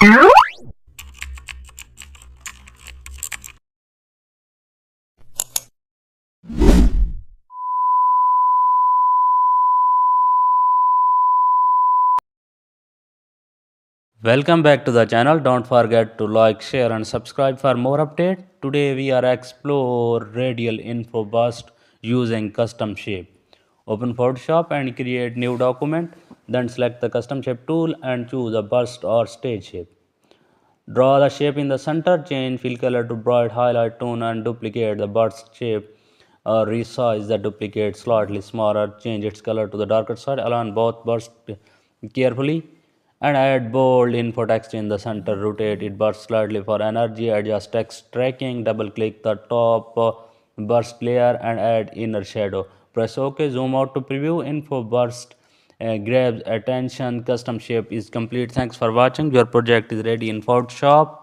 Welcome back to the channel. Don't forget to like, share and subscribe for more update. Today we are explore radial info burst using custom shape. Open Photoshop and create new document. Then select the custom shape tool and choose a burst or stage shape. Draw the shape in the center, change fill color to bright highlight tone and duplicate the burst shape or resize the duplicate slightly smaller, change its color to the darker side, align both bursts carefully and add bold info text in the center, rotate it burst slightly for energy, adjust text tracking, double click the top burst layer and add inner shadow. Press OK, zoom out to preview info burst grabs attention. Custom shape is complete. Thanks for watching. Your project is ready in Photoshop.